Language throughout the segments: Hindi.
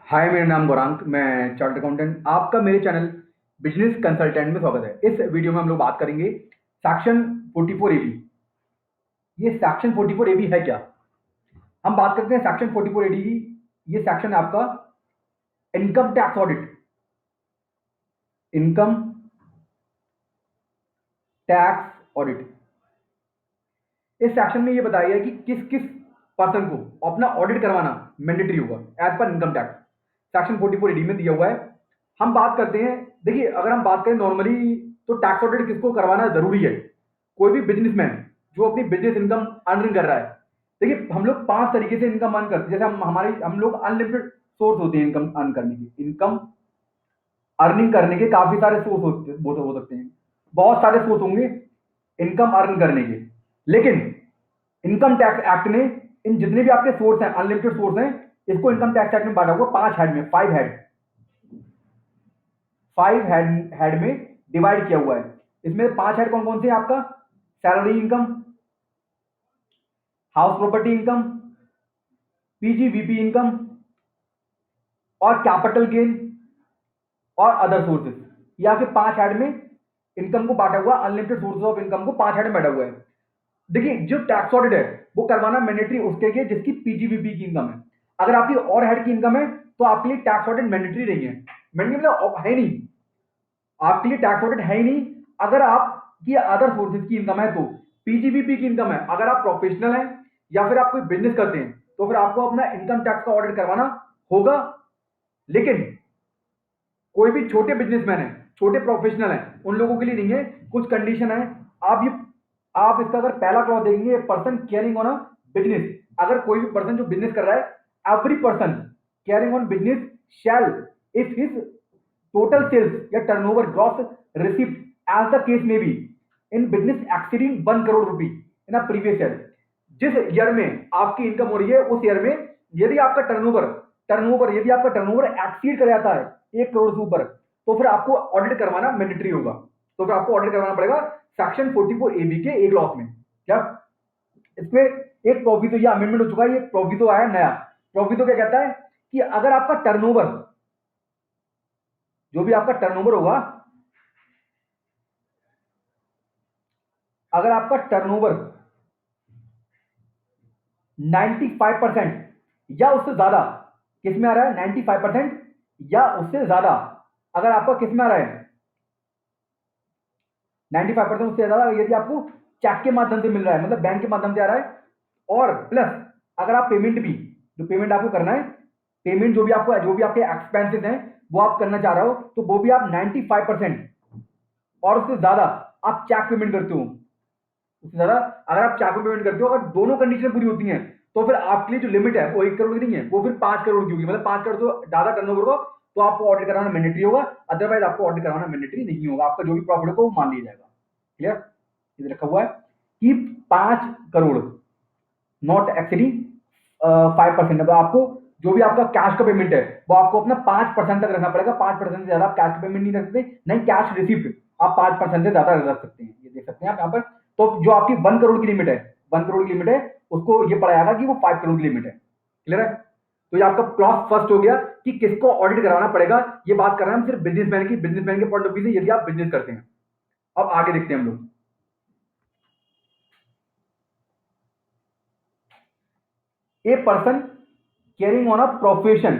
हाय, मेरा नाम गौरांग, मैं चार्टर्ड अकाउंटेंट। आपका मेरे चैनल बिजनेस कंसल्टेंट में स्वागत है। इस वीडियो में हम लोग बात करेंगे सेक्शन 44 ए बी। ये सेक्शन 44 ए बी है क्या? हम बात करते हैं सेक्शन 44 ए डी की। ये सेक्शन है आपका income tax audit. Income tax audit. इस सेक्शन में ये बताया गया कि किस किस पर्सन को अपना ऑडिट करवाना मैंडेटरी होगा as per income tax. Section 44 AD में दिया हुआ है। हम बात करते हैं, देखिए, अगर हम बात करें नॉर्मली तो टैक्स ऑडिट किसको करवाना जरूरी है? कोई भी बिजनेसमैन जो अपनी बिजनेस इनकम अर्न कर रहा है। देखिए, हम लोग 5 तरीके से इनकम अर्न करते हैं। जैसे हम लोग अनलिमिटेड सोर्स होते हैं इनकम अर्न करने के। इनकम अर्निंग करने के काफी सारे सोर्स हो सकते हैं, बहुत सारे सोर्स होंगे इनकम अर्न करने के। लेकिन इनकम टैक्स एक्ट ने इन जितने भी आपके सोर्स हैं, अनलिमिटेड सोर्स हैं, इसको इनकम टैक्स एक्ट में बांटा हुआ 5 हेड में, 5 हेड में डिवाइड किया हुआ है। इसमें 5 हेड कौन कौन से हैं आपका? Salary income, house property income, PGBP income और कैपिटल गेन और अदर सोर्सेज। ये आपके 5 हेड में इनकम को बांटा हुआ, अनलिमिटेड सोर्सेज ऑफ इनकम को 5 हेड में बांटा हुआ है। देखिए, जो टैक्स ऑडिट है वो करवाना मैंडेटरी उसके लिए जिसकी पीजीवीपी की इनकम है। अगर आपकी और हेड की इनकम है तो आपके लिए टैक्स ऑडिट मैंडेटरी नहीं है। मैंडेटरी मतलब है नहीं, आपके लिए टैक्स ऑडिट है ही नहीं। अगर आपकी अदर सोर्सेज की इनकम है तो पीजीवीपी की इनकम है। अगर आप प्रोफेशनल हैं या फिर आप कोई बिजनेस करते हैं तो फिर आपको अपना इनकम टैक्स का ऑडिट करवाना होगा। लेकिन कोई भी छोटे बिजनेसमैन है, छोटे प्रोफेशनल है, उन लोगों के लिए नहीं है। कुछ कंडीशन है। आप इसका अगर पहला क्लॉज देखेंगे, person carrying on a business. अगर कोई भी पर्सन जो बिजनेस कर रहा है, every person carrying on business shall, if his total sales या turnover gross receipt as the case may be in business exceeding 1 crore rupee in a previous year. जिस ईयर में आपकी इनकम हो रही है उस ईयर में यदि आपका टर्नओवर एक्सीड कर जाता है 1 करोड़ से ऊपर, तो फिर आपको ऑडिट करवाना मैंडेटरी होगा। तो फिर आपको ऑडिट करवाना पड़ेगा सेक्शन 44 ए बी के एक लॉस में। क्या इसमें एक प्रोविजो या अमेंडमेंट हो चुका है? ये प्रोविजो आया नया। प्रोविजो क्या कहता है कि अगर आपका टर्नओवर, जो भी आपका टर्नओवर होगा, अगर आपका टर्नओवर 95% या उससे ज्यादा, किस में आ रहा है? 95% या उससे ज्यादा। अगर आपका किस में आ रहा है? 95% उससे ज्यादा यदि आपको चेक के माध्यम से मिल रहा है, मतलब बैंक के माध्यम से आ रहा है, और प्लस अगर आप पेमेंट भी, जो पेमेंट आपको करना है, पेमेंट जो भी आपके एक्सपेंसेस हैं वो आप करना चाह रहे हो, तो वो भी आप 95% और उससे ज्यादा आप चेक पेमेंट करते हो। उससे ज्यादा अगर आप चेक पेमेंट करते हो, अगर दोनों कंडीशन पूरी होती हैं, तो फिर आपके लिए जो लिमिट है वो 1 करोड़ की नहीं है, वो फिर 5 करोड़ की होगी। मतलब 5 करोड़ से ज्यादा टर्नओवर होगा तो आपको ऑडिट कराना मैंडेटरी होगा, अदरवाइज आपको ऑडिट कराना मैंडेटरी नहीं होगा। आपका जो भी प्रॉफिट होगा वो मान लिया जाएगा। क्लियर? इधर रखा हुआ है कि 5 करोड़ नॉट एक्चुअली 5%। अब आपको जो भी आपका कैश का पेमेंट है वो आपको अपना 5% तक रखना पड़ेगा। 5% से ज्यादा आप कैश का पेमेंट नहीं रख सकते, नहीं कैश रिसिप्ट आप 5% से ज्यादा रख सकते हैं। ये देख सकते हैं आप यहाँ पर। तो जो आपकी 1 करोड़ की लिमिट है, 1 करोड़ की लिमिट है, उसको ये पड़ा जाएगा कि वो 5 करोड़ की लिमिट है। क्लियर है? तो ये आपका क्लॉज फर्स्ट हो गया कि किसको ऑडिट कराना पड़ेगा। ये बात कर रहे हैं हम सिर्फ बिजनेसमैन के पॉइंट ऑफ व्यू से, यदि आप बिजनेस करते हैं। अब आगे देखते हैं हम लोग। A person carrying on a profession.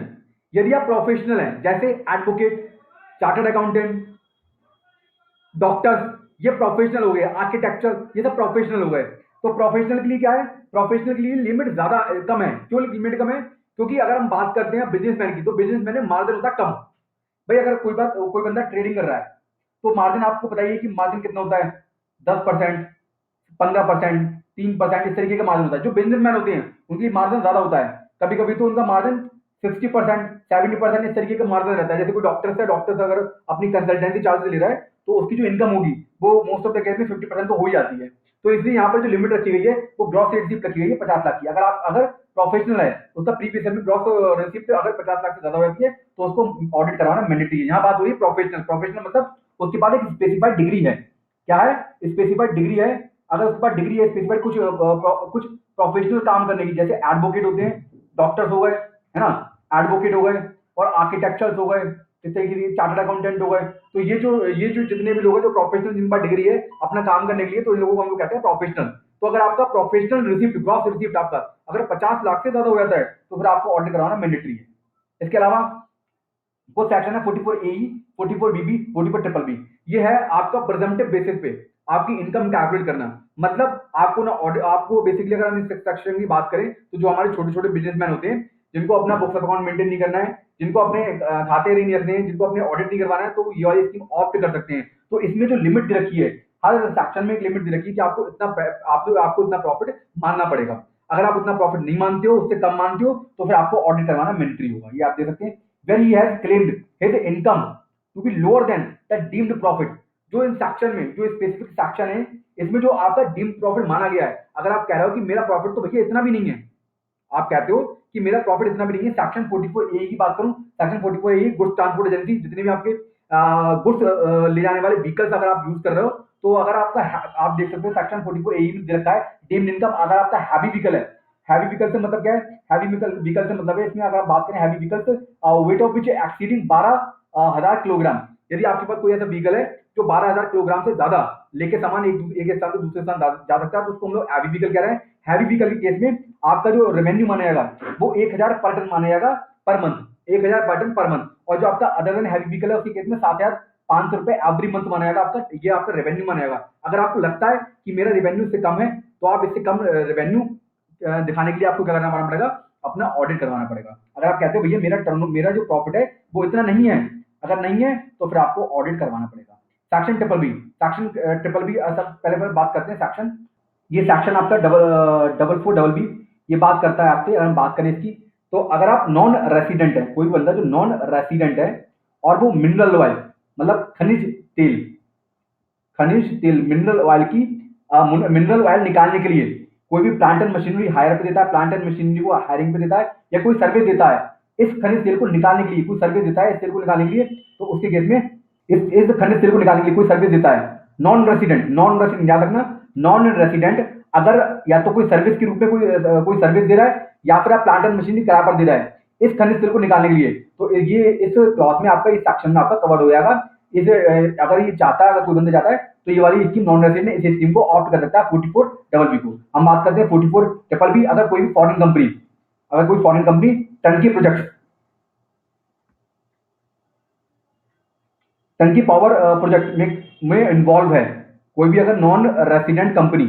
यदि आप प्रोफेशनल हैं, जैसे एडवोकेट, चार्टर्ड अकाउंटेंट, डॉक्टर्स, ये प्रोफेशनल हो गए। आर्किटेक्चर, ये सब प्रोफेशनल हो गए। तो प्रोफेशनल के लिए क्या है? प्रोफेशनल के लिए लिमिट ज्यादा कम है। क्यों लिमिट कम है? क्योंकि अगर हम बात करते हैं बिजनेसमैन की, तो बिजनेसमैन में मार्जिन होता है कम। भाई, अगर कोई बंदा ट्रेडिंग कर रहा है तो मार्जिन आपको बताइए कि मार्जिन कितना होता है? 10%, 15%, 3%, इस तरीके का मार्जिन होता है। जो बिजनेसमैन होते हैं उनकी मार्जिन ज्यादा होता है। कभी कभी तो उनका मार्जिन 60%, 70%, इस तरीके का मार्जिन रहता है। जैसे कोई डॉक्टर है, डॉक्टर अगर अपनी कंसल्टेंसी चार्ज ले रहा है तो उसकी जो इनकम होगी वो मोस्ट ऑफ द केस में 50% तो हो ही जाती है। तो इसलिए यहाँ पर जो लिमिट रखी गई है वो ग्रॉस रिसिप्ट रखी गई है 50 लाख की। अगर प्रोफेशनल है, उसका प्रीवियस ईयर में ग्रॉस रिसिप्ट अगर 50 लाख से ज्यादा हो जाती है तो उसको ऑडिट करवाना मैंडेटरी है। यहाँ बात हो रही है प्रोफेशनल। प्रोफेशनल मतलब उसके पास एक स्पेसिफाइड डिग्री है। क्या है? स्पेसिफाइड डिग्री है। अगर उसके पास डिग्री है स्पेसिफाइड कुछ प्रोफेशनल काम करने की, जैसे एडवोकेट होते हैं, डॉक्टर्स हो गए, है ना, एडवोकेट हो गए, और आर्किटेक्चर्स हो गए, इस तरीके के चार्टर्ड अकाउंटेंट हो गए। तो ये जो जितने भी लोग हैं जो प्रोफेशनल जिनके पास डिग्री है अपना काम करने के लिए, तो इन लोगों को हम लोग कहते हैं प्रोफेशनल। तो अगर आपका प्रोफेशनल रिसिप्ट, ग्रॉस रिसिप्ट आपका अगर 50 लाख से ज्यादा हो जाता है तो फिर आपको ऑडिट करवाना मैंडेटरी है। इसके अलावा वो सेक्शन है 44 ए, 44 बीबी, 44 ट्रिपल बी। ये है आपका प्रेजम्पटिव बेसिस पे आपकी इनकम कैलकुलेट करना। मतलब आपको ना आपको बेसिकली अगर हम इस सेक्शन की बात करें तो जो हमारे छोटे छोटे बिजनेसमैन होते हैं जिनको अपना बुक्स अकाउंट मेंटेन नहीं करना है, जिनको अपने खाते नहीं रखने हैं, जिनको अपने ऑडिट नहीं करवाना है, तो ये वाली स्कीम ऑप्ट कर सकते हैं। तो इसमें जो लिमिट दे रखी है, हर सेक्शन में एक लिमिट दे रखी है कि आपको इतना प्रॉफिट मानना पड़ेगा। अगर आप उतना प्रॉफिट नहीं मानते हो, उससे कम मानते हो, तो फिर आपको ऑडिट करवाना मैंडेटरी होगा। ये आप दे सकते हैं। when he has claimed his income to be lower than the deemed profit। जो इन सेक्शन में जो स्पेसिफिक सेक्शन है इसमें जो आपका डीम्ड प्रॉफिट माना गया है, अगर आप कह रहे हो कि मेरा प्रॉफिट तो भैया इतना भी नहीं है, आप कहते हो कि मेरा प्रॉफिट इतना भी नहीं है, सेक्शन 44 ए की बात करूं, सेक्शन 44 ए गुड्स ट्रांसपोर्ट एजेंसी, जितने भी आपके गुड्स ले जाने वाले व्हीकल्स अगर आप यूज कर रहे हो, तो अगर आपका आप देख सकते हो सेक्शन 44 ए में दे रखा है डीम्ड इनकम। अगर आपका हैवी व्हीकल है, हैवी व्हीकल से मतलब क्या है, हैवी व्हीकल से मतलब है इसमें अगर आप बात करें heavy vehicles weight of which exceeding 12,000 kilogram. यदि आपके पास कोई ऐसा व्हीकल है जो 12,000 किलोग्राम से ज्यादा लेके सामान एक स्थान से दूसरे स्थान जा सकता है, तो उसको हम लोग हैवी व्हीकल कह रहे हैं। हैवी व्हीकल के केस में आपका जो रेवेन्यू माना जाएगा वो 1,000 पर टन माना जाएगा पर मंथ, 1,000 पर टन पर मंथ। और जो आपका अदर देन हैवी व्हीकल है उसके केस में 7,500 रुपए एवरी मंथ माना जाएगा आपका, ये आपका रेवेन्यू माना जाएगा। अगर आपको लगता है कि मेरा रेवेन्यू इससे कम है तो आप इससे कम रेवेन्यू दिखाने के लिए आपको क्या करना पड़ेगा, अपना ऑडिट करवाना पड़ेगा। अगर आप कहते हो भैया मेरा जो प्रॉफिट है वो इतना नहीं है, अगर नहीं है तो फिर आपको ऑडिट करवाना पड़ेगा। सेक्शन ट्रिपल बी, पहले बात करते हैं सेक्शन। ये सेक्शन आपका डबल 4 डबल बी ये बात करता है आपसे। अगर हम बात करें इसकी, तो अगर आप नॉन रेसिडेंट है, कोई बंदा जो नॉन रेसिडेंट है और वो मिनरल ऑयल मतलब खनिज तेल मिनरल ऑयल निकालने के लिए कोई भी प्लांट एंड मशीनरी हायर पे देता है, प्लांट एंड मशीनरी को हायरिंग पे देता है, या कोई सर्विस देता है इस खनिज तेल को निकालने के लिए, कोई सर्विस देता है इस तेल को निकालने के लिए, तो उसके केस में इस खनिज तेल को निकालने के लिए कोई सर्विस देता है, नॉन रेसिडेंट याद रखना, नॉन रेसिडेंट अगर या तो कोई सर्विस के रूप में कोई सर्विस दे रहा है या फिर आप प्लांट एंड मशीनरी किराए पर दे रहा है इस खनिज तेल को निकालने के लिए, तो ये इस क्लॉज में आपका इस सेक्शन में आपका कवर हो जाएगा। इसे अगर ये चाहता है, अगर कोई बंदा चाहता है तो ये वाली स्कीम नॉन रेसिडेंट इस स्कीम को ऑप्ट कर सकता है 44 डबल बी को। हम बात करते हैं 44 ट्रिपल बी। अगर कोई foreign company turnkey power project में इन्वॉल्व है, कोई भी अगर non resident company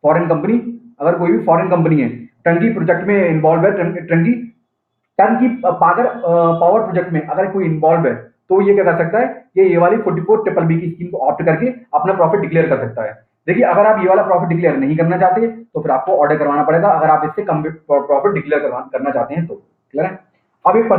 foreign company, अगर कोई भी फॉरेन कंपनी है टंकी प्रोजेक्ट में इन्वॉल्व है, टंकी पावर प्रोजेक्ट में अगर कोई इन्वॉल्व है, तो ये क्या कर सकता है, ये वाली 44 ट्रिपल बी की स्कीम को ऑप्ट करके अपना प्रॉफिट डिक्लेयर कर सकता है। देखिए अगर आप ये वाला प्रॉफिट डिक्लेयर नहीं करना चाहते तो फिर आपको ऑर्डर करवाना पड़ेगा, अगर आप इससे कम प्रॉफिट डिक्लेयर करना चाहते हैं तो। क्लियर है। अब एक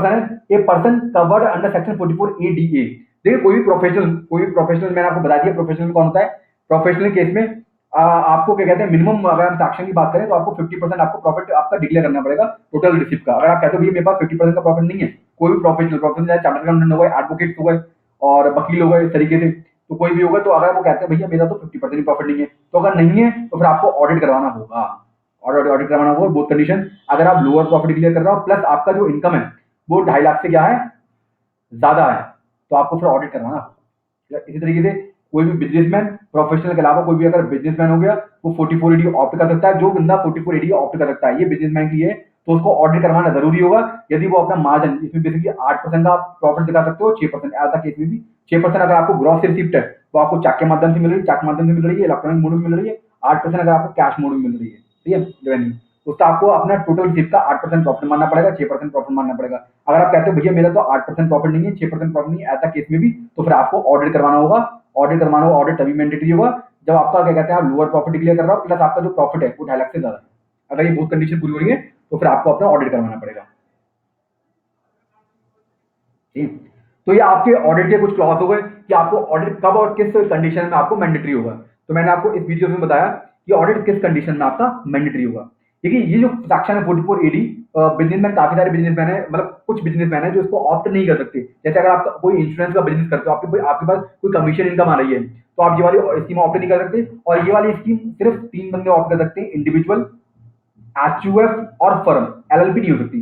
person covered under section 44 A D A. देखिए कोई भी प्रोफेशनल मैंने आपको बता दिया प्रोफेशनल कौन होता है। प्रोफेशनल केस में आपको क्या कहते हैं, मिनिमम अगर हम सेक्शन की बात करें तो आपको 50% आपको प्रॉफिट आपका डिक्लेयर करना पड़ेगा टोटल रिसिप्ट का। अगर आप कहते हो भैया मेरे पास 50% का प्रॉफिट नहीं है, कोई भी प्रोफेशनल चार्टर्ड अकाउंटेंट हो गए, एडवोकेट हो गए और वकील हो गए, इस तरीके से तो कोई भी होगा, तो अगर वो कहते हैं भैया मेरा तो 50% प्रॉफिट नहीं है, तो अगर नहीं है तो फिर आपको ऑडिट करवाना होगा। ऑडिट करवाना होगा बोथ कंडीशन। अगर आप लोअर प्रॉफिट डिक्लेयर कर रहे हो प्लस आपका जो इनकम है वो 2.5 लाख से क्या है ज्यादा है, तो आपको फिर ऑडिट करवाना होगा। इसी तरीके से कोई भी बिजनेसमैन प्रोफेशनल के अलावा कोई भी अगर बिजनेसमैन हो गया वो 44 एडी ऑप्ट कर सकता है। जो बंदा 44 एडी ऑप्ट कर सकता है, ये बिजनेसमैन की है, तो उसको ऑडिट करवाना जरूरी होगा। यदि वो अपना मार्जिन इसमें बेसिकली 8% का प्रॉफिट दिखा सकते हो, 6% ऐसा केस में भी 6% अगर आपको ग्रॉस रिसिप्ट है तो आपको चेक के माध्यम से मिल रही है, इलेक्ट्रॉनिक मोड में मिल रही है। 8% अगर आपको कैश मोड में मिल रही है, ठीक है रेवेन्यू, उसका आपको अपना टोटल रिसिप्ट का 8% प्रॉफिट मानना पड़ेगा, 6% प्रॉफिट मानना पड़ेगा। अगर आप कहते हो भैया मेरा तो 8% प्रॉफिट नहीं है, 6% प्रॉफिट नहीं है, ऐसा केस में भी तो फिर आपको ऑडिट करवाना होगा। ऑडिट तभी मैंडेटरी होगा जब आपका क्या कहते हैं आप लोअर प्रॉफिट डिक्लेयर कर रहे हो प्लस आपका जो प्रॉफिट है वो 2.5 लाख से ज्यादा है। अगर ये बहुत कंडीशन पूरी हो रही है तो फिर आपको अपना ऑडिट करवाना पड़ेगा। ठीक, तो ये आपके ऑडिट के कुछ क्लॉज हो गए कि आपको ऑडिट कब और किस कंडीशन में आपको मैंडेटरी होगा। तो मैंने आपको इस वीडियो में बताया कि ऑडिट किस कंडीशन में आपका मैंडेटरी होगा। देखिए ये जो सेक्शन है 44 एडी, बिजनेसमैन काफी सारे बिजनेसमैन है, मतलब कुछ बिजनेसमैन है जो इसको ऑप्ट नहीं कर सकते। जैसे अगर आप कोई इंश्योरेंस का बिजनेस करते हो, आपके पास कोई कमीशन इनकम आ रही है, तो आप ये वाली स्कीम ऑप्ट नहीं कर सकते। और ये वाली स्कीम सिर्फ 3 बंदे ऑप्ट कर सकते हैं, इंडिविजुअल, एचयूएफ और फर्म, एलएलपी नहीं हो सकती।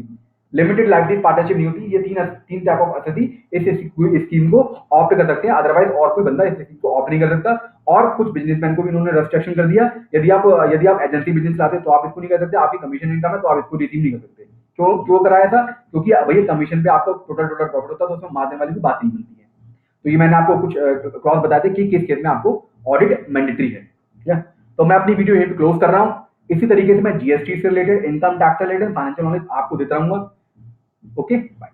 लिमिटेड लाइबिलिटी पार्टनरशिप नहीं होती। ये तीन टाइप ऑफ असेसी इस स्कीम को ऑप्ट कर सकते हैं, अदरवाइज और कोई बंदा इस स्कीम को ऑप्ट नहीं कर सकता। और कुछ बिजनेसमैन को भी इन्होंने रेस्ट्रिक्शन कर दिया, यदि आप एजेंसी बिजनेस लाते हो तो आप इसको नहीं कर सकते, आपकी कमीशन इनकम है तो आप इसको रिसीव नहीं कर सकते। क्यों क्यों कराया था? क्योंकि भैया कमीशन पे आपको टोटल प्रॉफिट होता है, तो उसमें मार्जिन वाली भी बात नहीं बनती है। तो ये मैंने आपको कुछ क्लॉज बताए थे कि किस केस में आपको ऑडिट मैंडेटरी है। ठीक है, तो मैं अपनी वीडियो यहीं पे क्लोज कर रहा हूँ। इसी तरीके से मैं जीएसटी से रिलेटेड, इनकम टैक्स से रिलेटेड फाइनेंशियल नॉलेज आपको देता रहूंगा। Okay, bye.